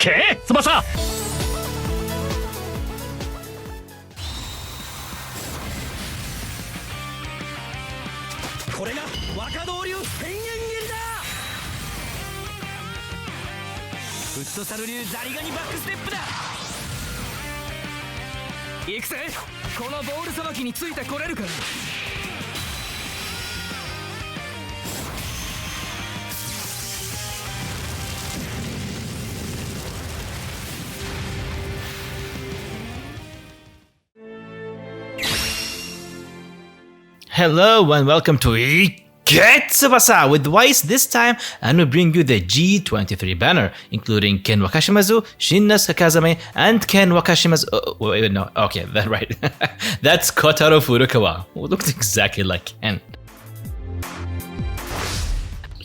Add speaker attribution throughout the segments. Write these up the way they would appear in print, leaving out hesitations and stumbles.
Speaker 1: け翼。これが若道流千円蹴りだ。フットサル流ザリガニバックステップだ。行くぜ。このボールさばきについてこれるか。
Speaker 2: Hello and welcome to Tsubasa with Weiss this time, and we bring you the G23 banner, including Ken Wakashimazu, Shinnosuke Kazami, and Ken Wakashimazu. Wait, no, okay, that's right. That's Kotaro Furukawa, who looks exactly like Ken.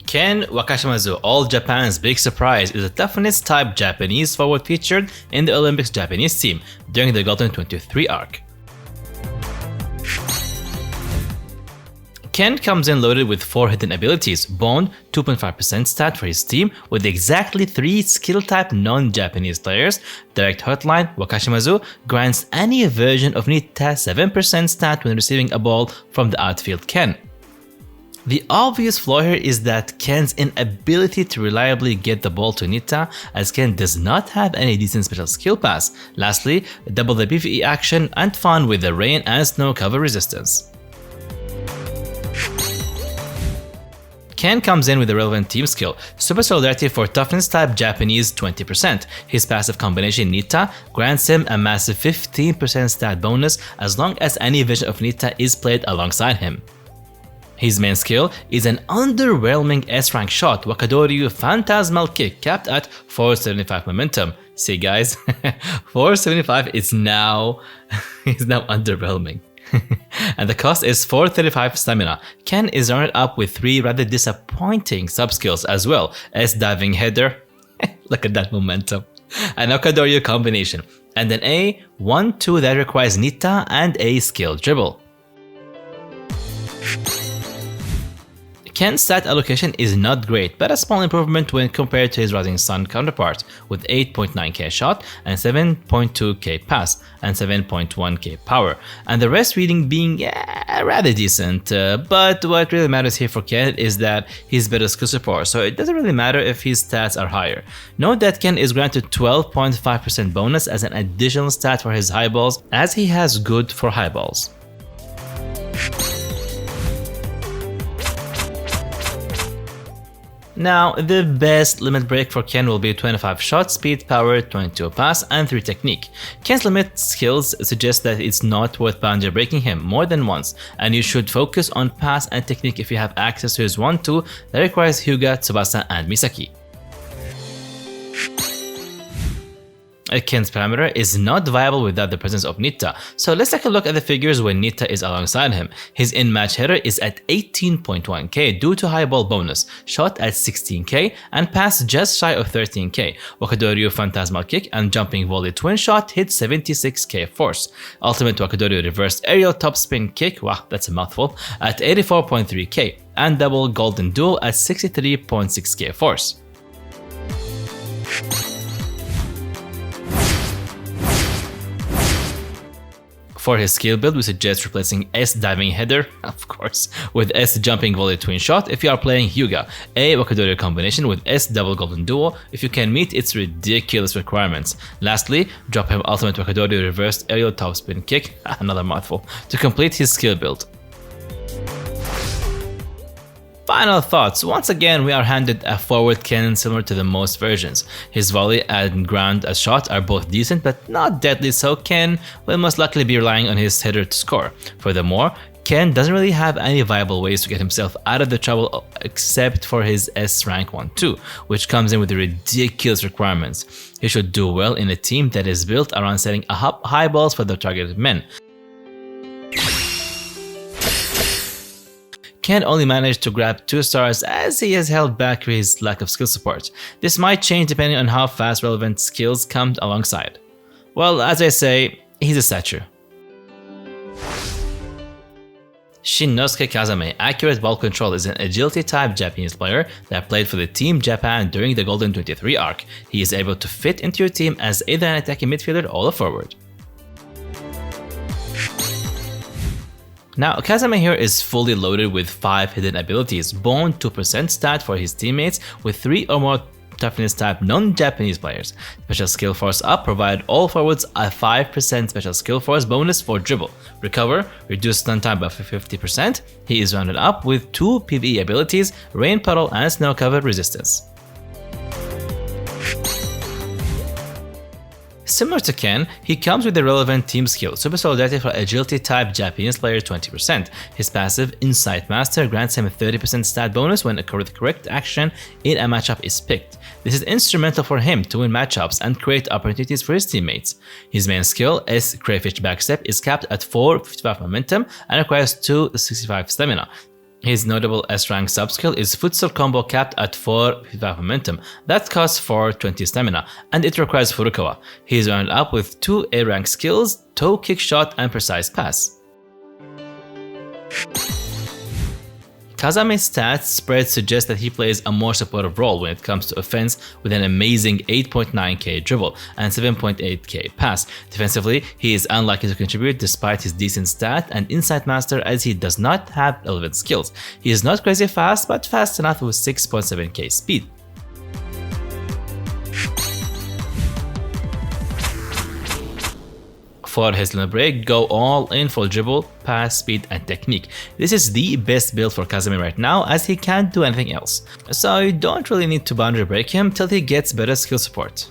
Speaker 2: Ken Wakashimazu, all Japan's big surprise, is a toughness type Japanese forward featured in the Olympics Japanese team during the Golden 23 arc. Ken comes in loaded with 4 hidden abilities: Bond, 2.5% stat for his team with exactly 3 skill type non-Japanese players. Direct Hotline, Wakashimazu grants any version of Nita 7% stat when receiving a ball from the outfield Ken. The obvious flaw here is that Ken's inability to reliably get the ball to Nita, as Ken does not have any decent special skill pass. Lastly, double the PvE action and fun with the rain and snow cover resistance. Ken comes in with a relevant team skill, Super Solidarity for Toughness type Japanese 20%. His passive combination Nita grants him a massive 15% stat bonus as long as any version of Nita is played alongside him. His main skill is an underwhelming S-rank shot, Wakadoryu Phantasmal Kick, capped at 475 momentum. See guys, 475 is now underwhelming. And the cost is 435 stamina. Ken is runner up with 3 rather disappointing sub-skills as well as diving header, look at that momentum, an Okadoryu combination, and an A1-2 that requires Nita and a skill dribble. Ken's stat allocation is not great, but a small improvement when compared to his Rising Sun counterpart, with 8.9k shot and 7.2k pass and 7.1k power, and the rest reading being rather decent. But what really matters here for Ken is that he's better skill support, so it doesn't really matter if his stats are higher. Note that Ken is granted 12.5% bonus as an additional stat for his high balls, as he has good for high balls. Now, the best limit break for Ken will be 25 shot speed, power, 22 pass, and 3 technique. Ken's limit skills suggest that it's not worth boundary breaking him more than once, and you should focus on pass and technique if you have access to his 1-2 that requires Hyuga, Tsubasa, and Misaki. Ken's parameter is not viable without the presence of Nita, so let's take a look at the figures when Nita is alongside him. His in-match header is at 18.1k due to high ball bonus, shot at 16k, and pass just shy of 13k. Wakadoryu Phantasmal Kick and Jumping Volley Twin Shot hit 76k force. Ultimate Wakadoryu Reverse Aerial Topspin Kick, wow that's a mouthful, at 84.3k, and Double Golden Duel at 63.6k force. For his skill build, we suggest replacing S Diving Header, of course, with S Jumping Volley Twin Shot if you are playing Hyuga, A Wakadoryu combination with S Double Golden Duo if you can meet its ridiculous requirements. Lastly, drop him Ultimate Wakadoryu Reversed Aerial Topspin Kick, another mouthful, to complete his skill build. Final thoughts. Once again, we are handed a forward cannon similar to the most versions. His volley and ground as shot are both decent but not deadly, so Ken will most likely be relying on his header to score. Furthermore, Ken doesn't really have any viable ways to get himself out of the trouble except for his S rank 1-2, which comes in with ridiculous requirements. He should do well in a team that is built around setting up high balls for the targeted men. Ken only managed to grab 2 stars as he has held back his lack of skill support. This might change depending on how fast relevant skills come alongside. Well, as I say, he's a statue. Shinnosuke Kazami, accurate ball control, is an agility-type Japanese player that played for the Team Japan during the Golden 23 arc. He is able to fit into your team as either an attacking midfielder or a forward. Now, Kazami here is fully loaded with 5 hidden abilities, Bone 2% stat for his teammates with 3 or more toughness type non-Japanese players. Special skill force up provide all forwards a 5% special skill force bonus for dribble. Recover, reduce stun time by 50%. He is rounded up with 2 PvE abilities, rain puddle and snow cover resistance. Similar to Ken, he comes with the relevant team skill, Super Solidarity for Agility type Japanese player 20%. His passive, Insight Master, grants him a 30% stat bonus when a correct action in a matchup is picked. This is instrumental for him to win matchups and create opportunities for his teammates. His main skill, S Crayfish Backstep, is capped at 455 momentum and requires 265 stamina. His notable S-rank subskill is Futsal Combo capped at 455 momentum, that costs 420 stamina, and it requires Furukawa. He is rounded up with 2 A-rank skills, Toe Kick Shot and Precise Pass. Kazami's stats spread suggests that he plays a more supportive role when it comes to offense with an amazing 8.9k dribble and 7.8k pass. Defensively, he is unlikely to contribute despite his decent stat and Insight Master as he does not have relevant skills. He is not crazy fast, but fast enough with 6.7k speed. For his limit break, go all in for dribble, pass, speed and technique. This is the best build for Kazami right now as he can't do anything else. So you don't really need to boundary break him till he gets better skill support.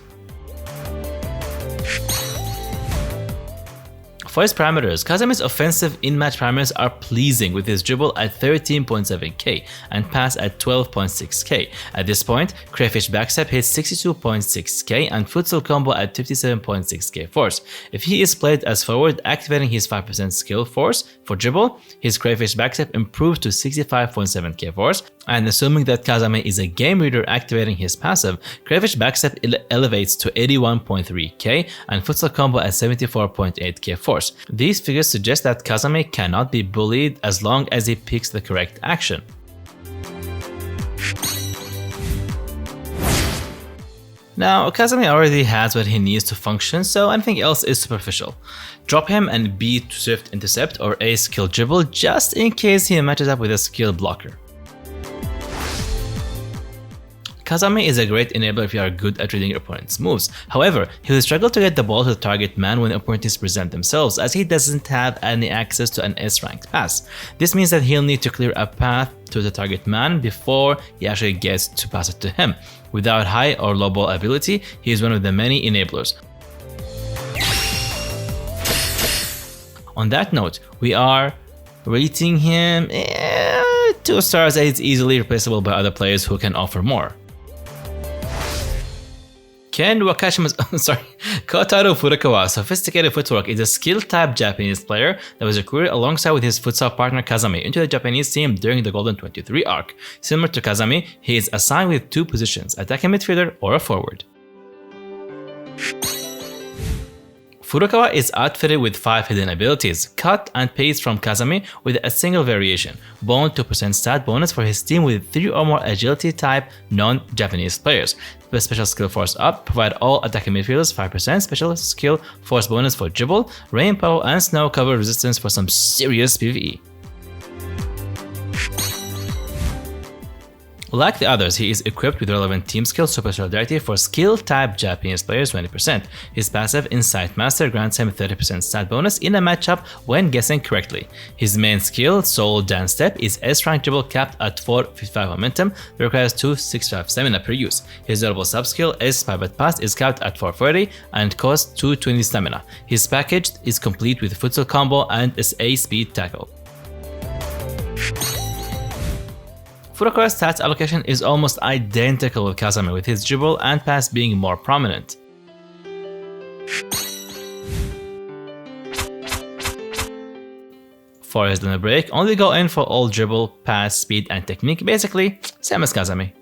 Speaker 2: For his parameters, Kazami's offensive in-match parameters are pleasing with his dribble at 13.7k and pass at 12.6k. At this point, Crayfish Backstep hits 62.6k and Futsal Combo at 57.6k force. If he is played as forward, activating his 5% skill force for dribble, his Crayfish Backstep improves to 65.7k force, and assuming that Kazami is a game reader activating his passive, Crayfish Backstep elevates to 81.3k and Futsal Combo at 74.8k force. These figures suggest that Kazami cannot be bullied as long as he picks the correct action. Now, Kazami already has what he needs to function, so anything else is superficial. Drop him and B to Swift Intercept or A skill dribble just in case he matches up with a skill blocker. Kazami is a great enabler if you are good at reading your opponent's moves. However, he will struggle to get the ball to the target man when opponents present themselves as he doesn't have any access to an S-ranked pass. This means that he'll need to clear a path to the target man before he actually gets to pass it to him. Without high or low ball ability, he is one of the many enablers. On that note, we are rating him 2 stars as it's easily replaceable by other players who can offer more. Ken Wakashima's Kotaro Furukawa, Sophisticated Footwork, is a skill-type Japanese player that was recruited alongside with his futsal partner Kazami into the Japanese team during the Golden 23 arc. Similar to Kazami, he is assigned with 2 positions, attacking midfielder or a forward. Furukawa is outfitted with 5 hidden abilities, cut and paste from Kazami with a single variation, Bone 2% stat bonus for his team with 3 or more agility type non-Japanese players. The special skill force up provide all attacking midfielders 5% special skill force bonus for dribble, rain puddle and snow cover resistance for some serious PvE. Like the others, he is equipped with relevant team skill Super Solidarity for skill-type Japanese players 20%. His passive Insight Master grants him 30% stat bonus in a matchup when guessing correctly. His main skill, Soul Dance Step, is S-rank dribble capped at 455 momentum that requires 265 stamina per use. His durable subskill, S Pivot Pass, is capped at 440 and costs 220 stamina. His package is complete with Futsal Combo and SA Speed Tackle. Furukawa's stats allocation is almost identical with Kazami, with his dribble and pass being more prominent. For his limit break, only go in for all dribble, pass, speed and technique, basically same as Kazami.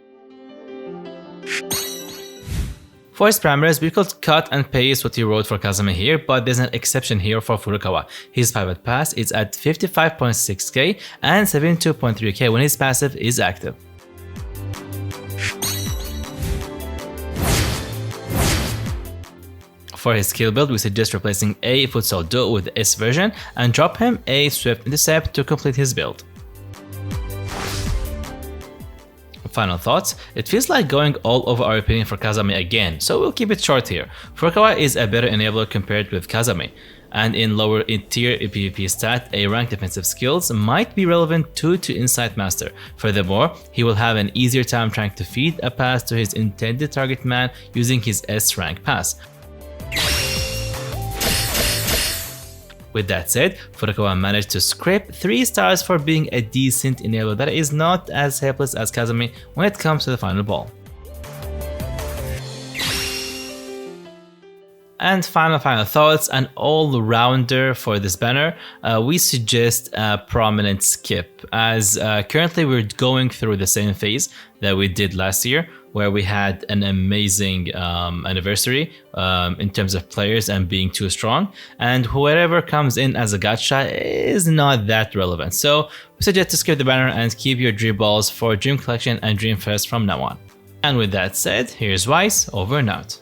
Speaker 2: For his parameters, we could cut and paste what he wrote for Kazami here, but there's an exception here for Furukawa. His pivot pass is at 55.6k and 72.3k when his passive is active. For his skill build, we suggest replacing A Futsal Do with the S version and drop him a Swift Intercept to complete his build. Final thoughts, it feels like going all over our opinion for Kazami again, so we'll keep it short here. Furukawa is a better enabler compared with Kazami, and in lower tier PvP stat, a rank defensive skills might be relevant to Insight Master. Furthermore, he will have an easier time trying to feed a pass to his intended target man using his S rank pass. With that said, Furukawa managed to scrape 3 stars for being a decent enabler that is not as helpless as Kazami when it comes to the final ball. And final thoughts, an all-rounder for this banner, we suggest a prominent skip, as currently we're going through the same phase that we did last year, where we had an amazing anniversary in terms of players and being too strong, and whoever comes in as a gacha is not that relevant. So we suggest to skip the banner and keep your dream balls for Dream Collection and Dream Fest from now on. And with that said, here's Weiss, over and out.